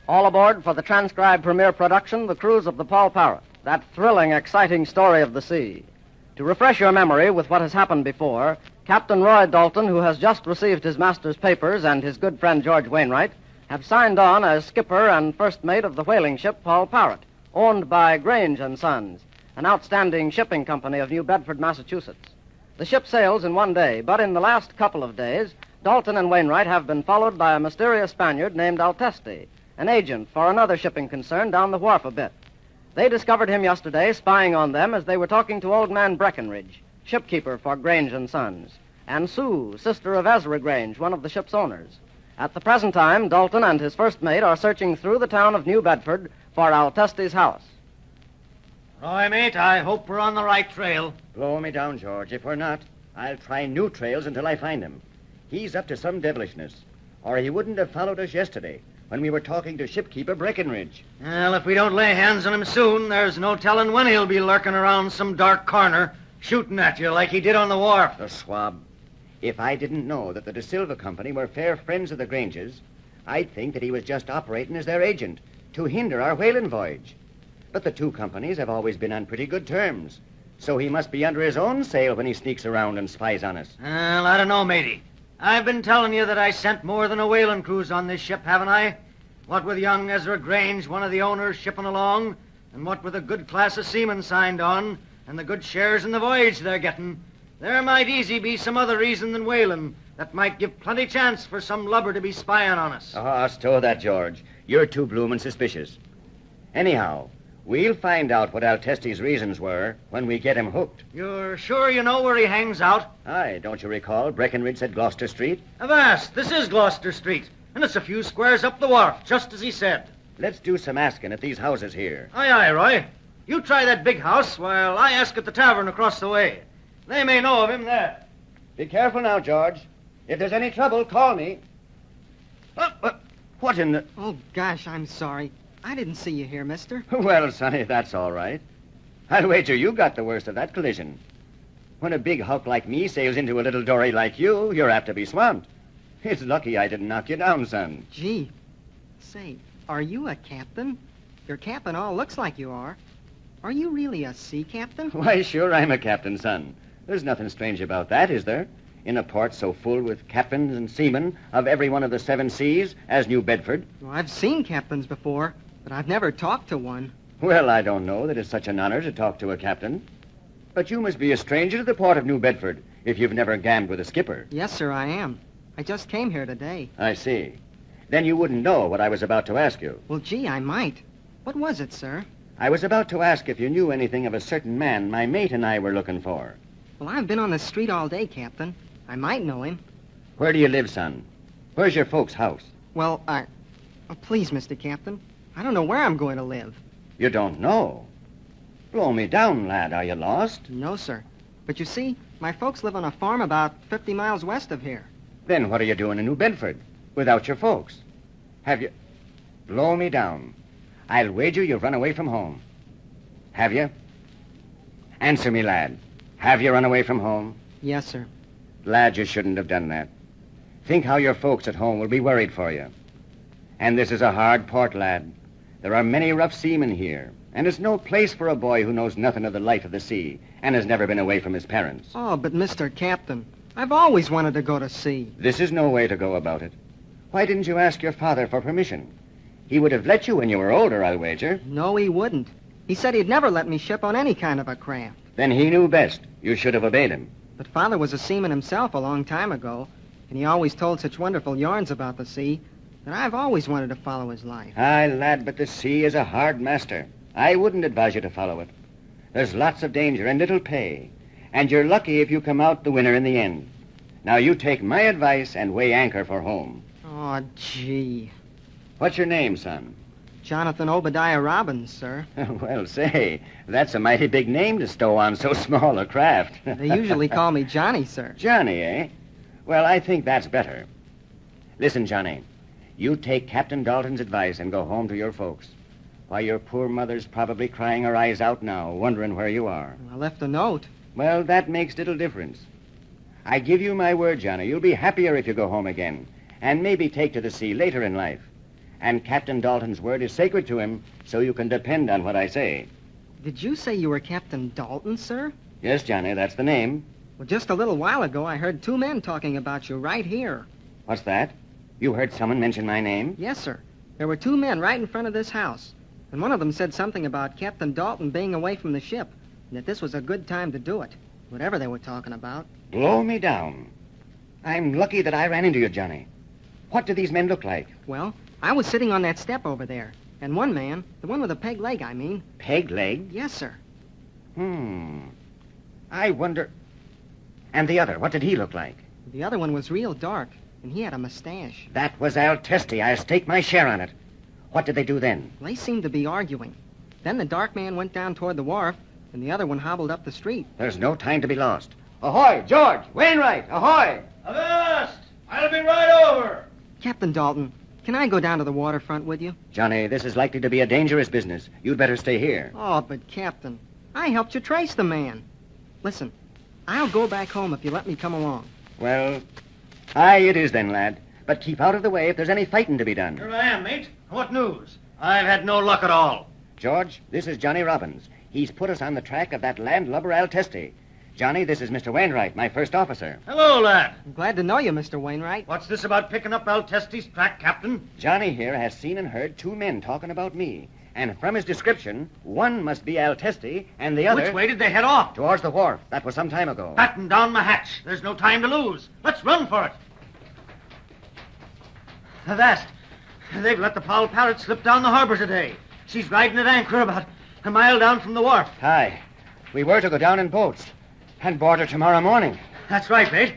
All aboard for the transcribed premiere production, The Cruise of the Parrot, that thrilling, exciting story of the sea. To refresh your memory with what has happened before, Captain Roy Dalton, who has just received his master's papers, and his good friend George Wainwright, have signed on as skipper and first mate of the whaling ship Parrot, owned by Grange and Sons, an outstanding shipping company of New Bedford, Massachusetts. The ship sails in one day, but in the last couple of days, Dalton and Wainwright have been followed by a mysterious Spaniard named Teste, an agent for another shipping concern down the wharf a bit. They discovered him yesterday spying on them as they were talking to old man Breckenridge, shipkeeper for Grange and Sons, and Sue, sister of Ezra Grange, one of the ship's owners. At the present time, Dalton and his first mate are searching through the town of New Bedford for Teste's house. Roy, mate, I hope we're on the right trail. Blow me down, George. If we're not, I'll try new trails until I find him. He's up to some devilishness, or he wouldn't have followed us yesterday when we were talking to shipkeeper Breckenridge. Well, if we don't lay hands on him soon, there's no telling when he'll be lurking around some dark corner, shooting at you like he did on the wharf. The swab. If I didn't know that the De Silva Company were fair friends of the Granges, I'd think that he was just operating as their agent to hinder our whaling voyage. But the two companies have always been on pretty good terms, so he must be under his own sail when he sneaks around and spies on us. Well, I don't know, matey. I've been telling you that I sent more than a whaling cruise on this ship, haven't I? What with young Ezra Grange, one of the owners, shipping along, and what with a good class of seamen signed on, and the good shares in the voyage they're getting, there might easy be some other reason than whaling that might give plenty chance for some lubber to be spying on us. Oh, stow that, George. You're too bloomin' suspicious. Anyhow, we'll find out what Teste's reasons were when we get him hooked. You're sure you know where he hangs out? Aye, don't you recall Breckenridge said Gloucester Street? Avast, this is Gloucester Street, and it's a few squares up the wharf, just as he said. Let's do some asking at these houses here. Aye, aye, Roy. You try that big house while I ask at the tavern across the way. They may know of him there. Be careful now, George. If there's any trouble, call me. What in the... Oh, gosh, I'm sorry. I didn't see you here, mister. Well, Sonny, that's all right. I'll wager you got the worst of that collision. When a big hulk like me sails into a little dory like you, you're apt to be swamped. It's lucky I didn't knock you down, son. Gee. Say, are you a captain? Your cap and all looks like you are. Are you really a sea captain? Why, sure, I'm a captain, son. There's nothing strange about that, is there? In a port so full with captains and seamen of every one of the 7 seas as New Bedford. Well, I've seen captains before, but I've never talked to one. Well, I don't know that it's such an honor to talk to a captain. But you must be a stranger to the port of New Bedford if you've never gammed with a skipper. Yes, sir, I am. I just came here today. I see. Then you wouldn't know what I was about to ask you. Well, gee, I might. What was it, sir? I was about to ask if you knew anything of a certain man my mate and I were looking for. Well, I've been on the street all day, Captain. I might know him. Where do you live, son? Where's your folks' house? Well, Oh, please, Mr. Captain. I don't know where I'm going to live. You don't know? Blow me down, lad. Are you lost? No, sir. But you see, my folks live on a farm about 50 miles west of here. Then what are you doing in New Bedford without your folks? Have you... Blow me down. I'll wager you've run away from home. Have you? Answer me, lad. Have you run away from home? Yes, sir. Lad, you shouldn't have done that. Think how your folks at home will be worried for you. And this is a hard port, lad. There are many rough seamen here, and it's no place for a boy who knows nothing of the life of the sea and has never been away from his parents. Oh, but Mr. Captain, I've always wanted to go to sea. This is no way to go about it. Why didn't you ask your father for permission? He would have let you when you were older, I'll wager. No, he wouldn't. He said he'd never let me ship on any kind of a craft. Then he knew best. You should have obeyed him. But Father was a seaman himself a long time ago, and he always told such wonderful yarns about the sea that I've always wanted to follow his life. Aye, lad, but the sea is a hard master. I wouldn't advise you to follow it. There's lots of danger and little pay, and you're lucky if you come out the winner in the end. Now you take my advice and weigh anchor for home. Oh, gee. What's your name, son? Jonathan Obadiah Robbins, sir. Well, say, that's a mighty big name to stow on so small a craft. They usually call me Johnny, sir. Johnny, eh? Well, I think that's better. Listen, Johnny, you take Captain Dalton's advice and go home to your folks. Why, your poor mother's probably crying her eyes out now, wondering where you are. I left a note. Well, that makes little difference. I give you my word, Johnny, you'll be happier if you go home again, and maybe take to the sea later in life. And Captain Dalton's word is sacred to him, so you can depend on what I say. Did you say you were Captain Dalton, sir? Yes, Johnny, that's the name. Well, just a little while ago, I heard two men talking about you right here. What's that? You heard someone mention my name? Yes, sir. There were two men right in front of this house. And one of them said something about Captain Dalton being away from the ship, and that this was a good time to do it, whatever they were talking about. Blow me down. I'm lucky that I ran into you, Johnny. What do these men look like? Well, I was sitting on that step over there, and one man, the one with a peg leg, I mean. Peg leg? Yes, sir. I wonder... And the other, what did he look like? The other one was real dark, and he had a mustache. That was Teste. I'll stake my share on it. What did they do then? They seemed to be arguing. Then the dark man went down toward the wharf, and the other one hobbled up the street. There's no time to be lost. Ahoy, George! Wainwright, ahoy! Avast! I'll be right over. Captain Dalton, can I go down to the waterfront with you? Johnny, this is likely to be a dangerous business. You'd better stay here. Oh, but Captain, I helped you trace the man. Listen, I'll go back home if you let me come along. Well, aye it is then, lad. But keep out of the way if there's any fighting to be done. Here I am, mate. What news? I've had no luck at all. George, this is Johnny Robbins. He's put us on the track of that landlubber Teste. Johnny, this is Mr. Wainwright, my first officer. Hello, lad. I'm glad to know you, Mr. Wainwright. What's this about picking up Teste's track, Captain? Johnny here has seen and heard two men talking about me. And from his description, one must be Teste, and the other... Which way did they head off? Towards the wharf. That was some time ago. Batten down my hatch. There's no time to lose. Let's run for it. Avast. They've let the Parrot slip down the harbor today. She's riding at anchor about a mile down from the wharf. Aye. We were to go down in boats and board her tomorrow morning. That's right, mate.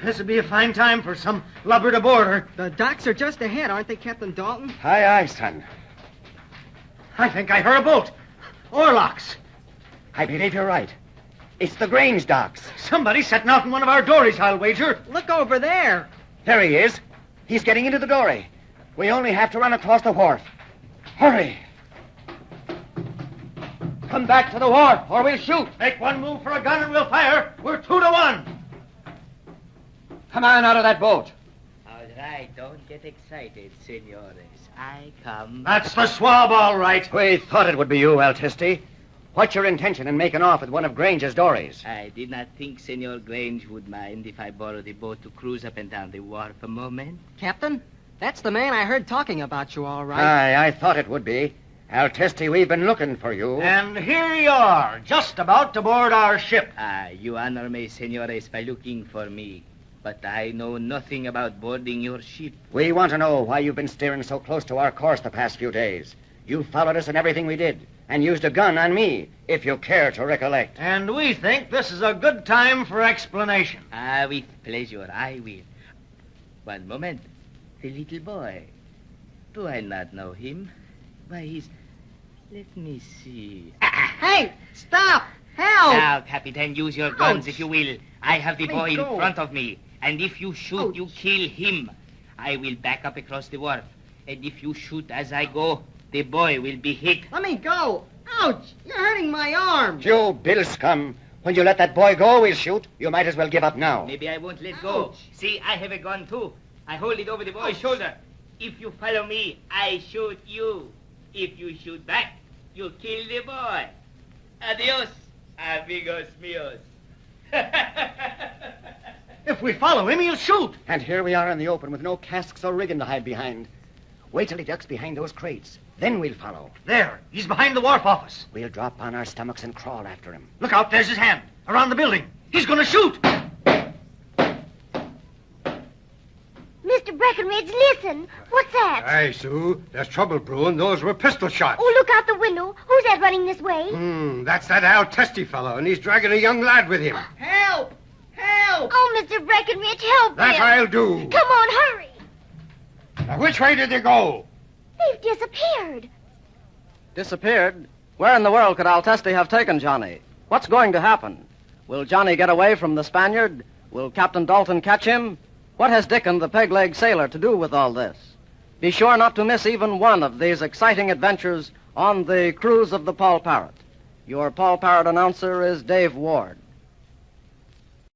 This would be a fine time for some lubber to board her. The docks are just ahead, aren't they, Captain Dalton? Aye, aye, son. I think I heard a boat. Oarlocks. I believe you're right. It's the Grange docks. Somebody's setting out in one of our dories, I'll wager. Look over there. There he is. He's getting into the dory. We only have to run across the wharf. Hurry. Come back to the wharf, or we'll shoot. Make one move for a gun and we'll fire. We're 2-1. Come on out of that boat. All right, don't get excited, senores. I come. That's the swab, all right. We thought it would be you, Teste. What's your intention in making off with one of Grange's dories? I did not think Senor Grange would mind if I borrowed the boat to cruise up and down the wharf a moment. Captain, that's the man I heard talking about you, all right. Aye, I thought it would be. Teste, we've been looking for you. And here you are, just about to board our ship. You honor me, senores, by looking for me. But I know nothing about boarding your ship. We want to know why you've been steering so close to our course the past few days. You followed us in everything we did, and used a gun on me, if you care to recollect. And we think this is a good time for explanation. With pleasure, I will. One moment. The little boy. Do I not know him? Why, he's... Let me see. Hey, stop! Help! Now, Captain, use your guns Ouch. if you will. I have the Let boy me in go. front of me. And if you shoot, Ouch. you kill him. I will back up across the wharf. And if you shoot as I go, the boy will be hit. Let me go. Ouch! You're hurting my arm. You Bill scum. When you let that boy go, we'll shoot. You might as well give up now. Maybe I won't let go. Ouch. See, I have a gun, too. I hold it over the boy's shoulder. If you follow me, I shoot you. If you shoot back, you kill the boy. Adios, amigos míos. If we follow him, he'll shoot. And here we are in the open with no casks or rigging to hide behind. Wait till he ducks behind those crates. Then we'll follow. There, he's behind the wharf office. We'll drop on our stomachs and crawl after him. Look out, there's his hand. Around the building. He's going to shoot. Mr. Breckenridge, listen. What's that? Aye, Sue. There's trouble brewing. Those were pistol shots. Oh, look out the window. Who's that running this way? That's that Teste fellow, and he's dragging a young lad with him. Help! Help! Oh, Mr. Breckenridge, help That him. I'll do. Come on, hurry. Now, which way did they go? They've disappeared. Disappeared? Where in the world could Teste have taken Johnny? What's going to happen? Will Johnny get away from the Spaniard? Will Captain Dalton catch him? What has Dickon, the peg-leg sailor, to do with all this? Be sure not to miss even one of these exciting adventures on the cruise of the Paul Parrot. Your Paul Parrot announcer is Dave Ward.